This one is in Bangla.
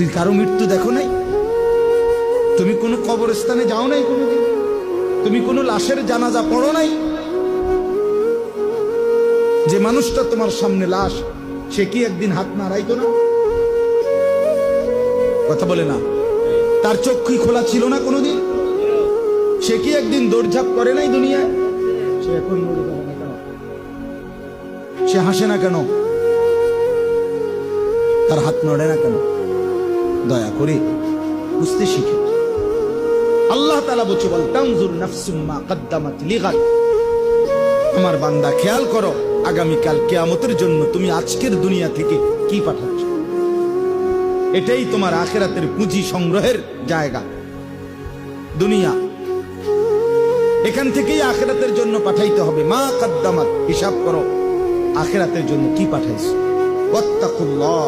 তুই কারো মৃত্যু দেখো নাই? তুমি কোনো কবরস্থানে যাও নাই কোনোদিন? তুমি কোনো লাশের জানাজা পড়ো নাই? যে মানুষটা তোমার সামনে লাশ, সে কি একদিন হাত নাড়াইতো না? কথা বলে না? তার চক্ষু খোলা ছিল না কোনোদিন? সে কি একদিন দৌড়ঝাঁপ করে নাই দুনিয়ায়? সে এখন মরে যাবে না কেন? সে হাসে না কেন? তার হাত নড়ে না কেন? দয়া করে বুঝতে শিখে। আল্লাহ তাআলা বলছে, বল তানজুর নাফসুম মা কদ্দামাত লিগাদ। আমার বান্দা, খেয়াল করো আগামীকাল কিয়ামতের জন্য তুমি আজকের দুনিয়া থেকে কি পাঠাচ্ছ। এটাই তোমার আখিরাতের পুঁজি সংগ্রহের জায়গা। দুনিয়া এখান থেকেই আখিরাতের জন্য পাঠাইতে হবে। মা কদ্দামাত, হিসাব করো আখিরাতের জন্য কি পাঠাইছো। ওয়াত্তাকুল্লাহ,